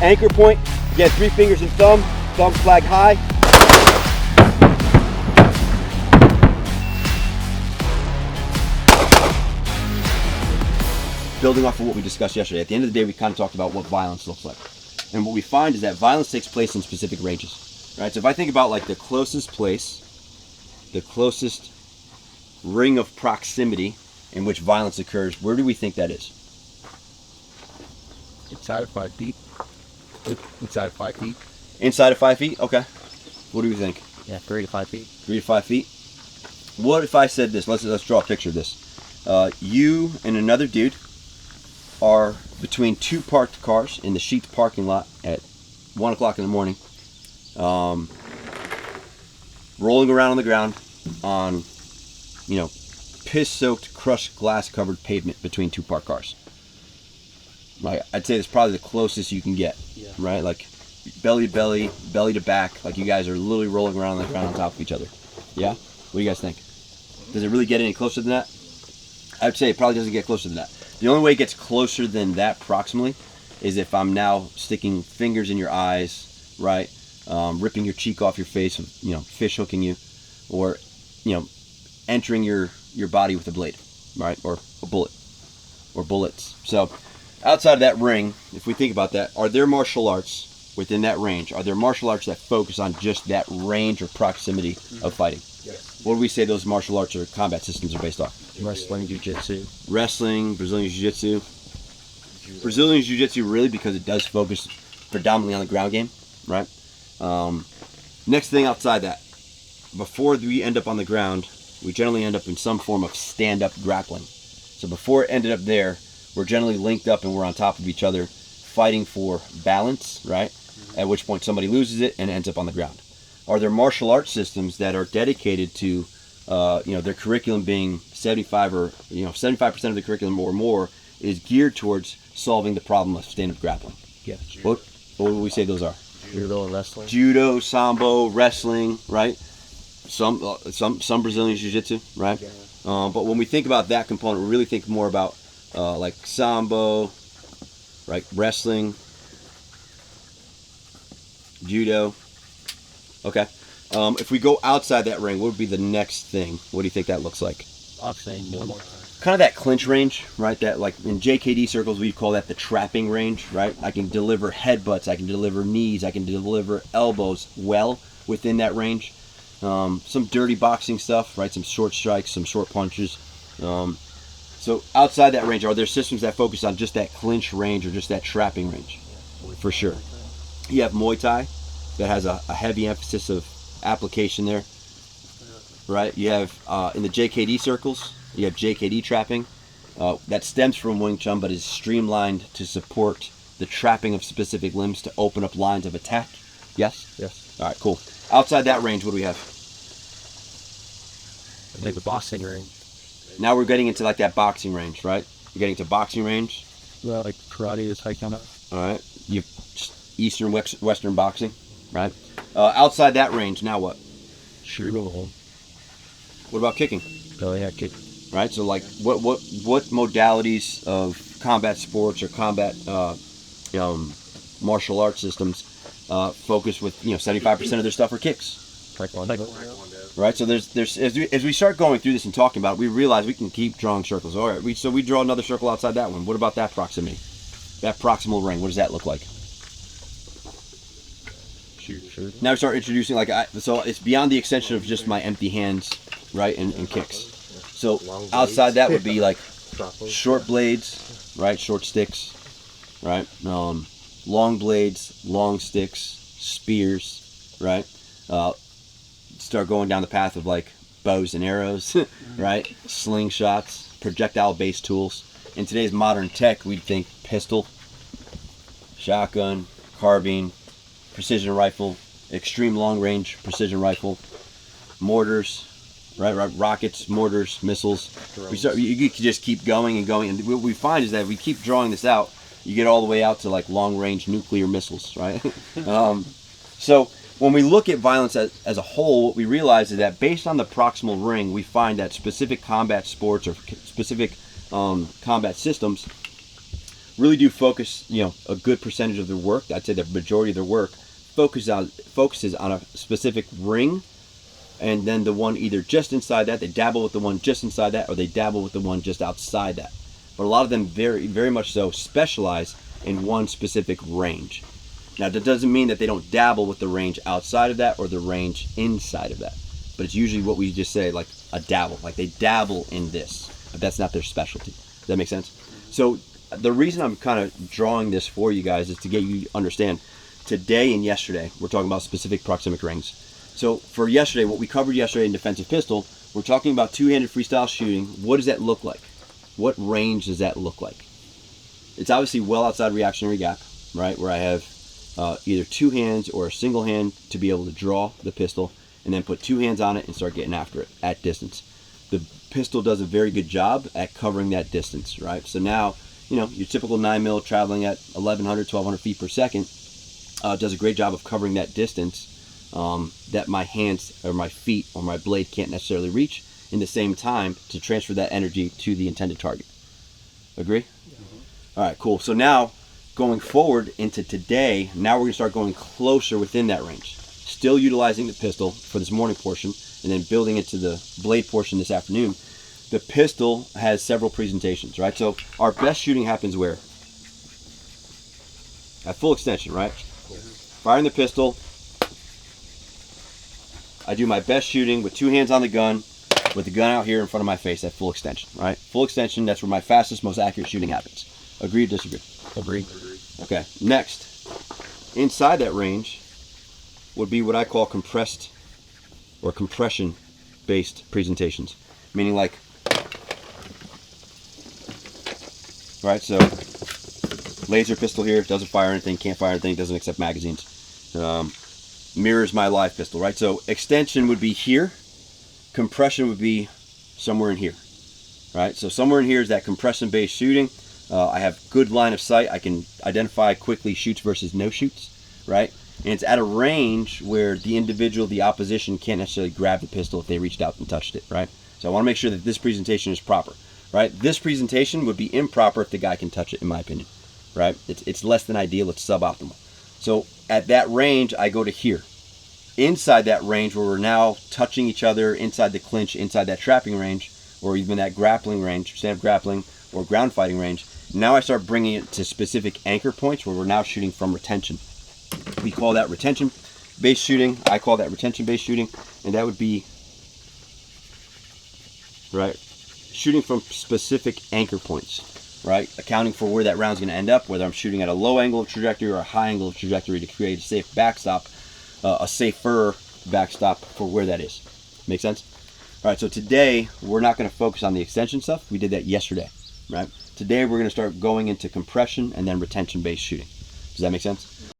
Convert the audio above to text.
Anchor point, again, 3 fingers and thumb flag high. Building off of what we discussed yesterday, at the end of the day, we kind of talked about what violence looks like. And what we find is that violence takes place in specific ranges, right? So if I think about like the closest place, the closest ring of proximity in which violence occurs, where do we think that is? Inside of 5 feet. Inside of 5 feet. Inside of 5 feet? Okay. What do we think? Yeah, 3 to 5 feet. 3 to 5 feet? What if I said this? Let's draw a picture of this. You and another dude are between 2 parked cars in the Sheets parking lot at 1 o'clock in the morning, rolling around on the ground on, piss-soaked, crushed glass-covered pavement between 2 parked cars. Like, I'd say that's probably the closest you can get, right? Like belly to belly, belly to back, like you guys are literally rolling around on the ground on top of each other. Yeah? What do you guys think? Does it really get any closer than that? I'd say it probably doesn't get closer than that. The only way it gets closer than that proximally is if I'm now sticking fingers in your eyes, right? Ripping your cheek off your face, fish hooking you, or, entering your body with a blade, right? Or a bullet, or bullets. So outside of that ring, if we think about that, are there martial arts within that range? Are there martial arts that focus on just that range or proximity of fighting? Yes. What do we say those martial arts or combat systems are based off? Wrestling, jiu-jitsu. Wrestling, Brazilian Jiu-Jitsu. Brazilian Jiu-Jitsu really because it does focus predominantly on the ground game, right? Next thing outside that, before we end up on the ground, we generally end up in some form of stand-up grappling. So before it ended up there, we're generally linked up and we're on top of each other, fighting for balance, right? At which point somebody loses it and ends up on the ground. Are there martial arts systems that are dedicated to, their curriculum being 75% of the curriculum or more is geared towards solving the problem of stand-up grappling? Yeah. What would we say those are? Judo and wrestling. Judo, sambo, wrestling, right? Some Brazilian Jiu-Jitsu, right? Yeah. But when we think about that component, we really think more about like sambo, right? Wrestling, judo. Okay. If we go outside that ring, what would be the next thing? What do you think that looks like? Boxing. Kind of that clinch range, right? That, like in JKD circles, we call that the trapping range, right? I can deliver headbutts, I can deliver knees, I can deliver elbows well within that range. Some dirty boxing stuff, right? Some short strikes, some short punches. So outside that range, are there systems that focus on just that clinch range or just that trapping range? For sure. You have Muay Thai that has a heavy emphasis of application there, right? You have in the JKD circles, you have JKD trapping that stems from Wing Chun but is streamlined to support the trapping of specific limbs to open up lines of attack. Yes? Yes. All right, cool. Outside that range, what do we have? Like the boxing range. Now we're getting into like that boxing range, right? You're getting to boxing range. Well, like karate is taekwondo. All right. You Eastern, Western boxing, right? Outside that range, now what? Judo. What about kicking? Belly head kick. Right. So like, what modalities of combat sports or combat martial arts systems focus with 75% of their stuff are kicks? Taekwondo. Right. So there's as we start going through this and talking about it, we realize we can keep drawing circles. All right. So we draw another circle outside that one. What about that proximity? That proximal ring. What does that look like? Shoot. Now we start introducing so it's beyond the extension of just my empty hands, right, and kicks. So outside that would be like short blades, right, short sticks, right, long blades, long sticks, spears, right. Start going down the path of like bows and arrows, right, slingshots, projectile-based tools. In today's modern tech, we'd think pistol, shotgun, carbine, precision rifle, extreme long range precision rifle, mortars, right, rockets, mortars, missiles. You can just keep going and going, and what we find is that if we keep drawing this out, you get all the way out to like long range nuclear missiles, right? So when we look at violence as a whole, what we realize is that based on the proximal ring, we find that specific combat sports or specific combat systems really do focus, a good percentage of their work, I'd say the majority of their work, focuses on a specific ring, and then the one either just inside that, they dabble with the one just inside that, or they dabble with the one just outside that. But a lot of them very, very much so specialize in one specific range. Now, that doesn't mean that they don't dabble with the range outside of that or the range inside of that. But it's usually what we just say, like a dabble. Like they dabble in this, but that's not their specialty. Does that make sense? So the reason I'm kind of drawing this for you guys is to get you to understand, today and yesterday, we're talking about specific proxemic rings. So for yesterday, what we covered yesterday in defensive pistol, we're talking about two-handed freestyle shooting. What does that look like? What range does that look like? It's obviously well outside reactionary gap, right? Where I have either two hands or a single hand to be able to draw the pistol and then put two hands on it and start getting after it at distance. The pistol does a very good job at covering that distance, right? So now, your typical 9mm traveling at 1,100, 1,200 feet per second does a great job of covering that distance that my hands or my feet or my blade can't necessarily reach in the same time to transfer that energy to the intended target. Agree? All right, cool. So now, going forward into today, now we're going to start going closer within that range. Still utilizing the pistol for this morning portion, and then building it to the blade portion this afternoon. The pistol has several presentations, right? So our best shooting happens where? At full extension, right? Firing the pistol. I do my best shooting with two hands on the gun, with the gun out here in front of my face at full extension, right? Full extension, that's where my fastest, most accurate shooting happens. Agree or disagree? Agree. Okay, next, inside that range would be what I call compressed or compression-based presentations. Meaning like, right, so laser pistol here, doesn't fire anything, can't fire anything, doesn't accept magazines. Mirrors my live pistol, right? So extension would be here, compression would be somewhere in here, right? So somewhere in here is that compression-based shooting. I have good line of sight. I can identify quickly shoots versus no shoots, right? And it's at a range where the individual, the opposition, can't necessarily grab the pistol if they reached out and touched it, right? So I want to make sure that this presentation is proper, right? This presentation would be improper if the guy can touch it, in my opinion, right? It's less than ideal. It's suboptimal. So at that range, I go to here. Inside that range where we're now touching each other, inside the clinch, inside that trapping range, or even that grappling range, stand-up grappling or ground fighting range, now I start bringing it to specific anchor points where we're now shooting from retention. We call that retention-based shooting. I call that retention-based shooting, and that would be, right, shooting from specific anchor points, right, accounting for where that round's going to end up, whether I'm shooting at a low angle of trajectory or a high angle of trajectory to create a safe backstop, a safer backstop for where that is. Make sense? All right, so today we're not going to focus on the extension stuff. We did that yesterday, right? Today we're going to start going into compression and then retention-based shooting. Does that make sense?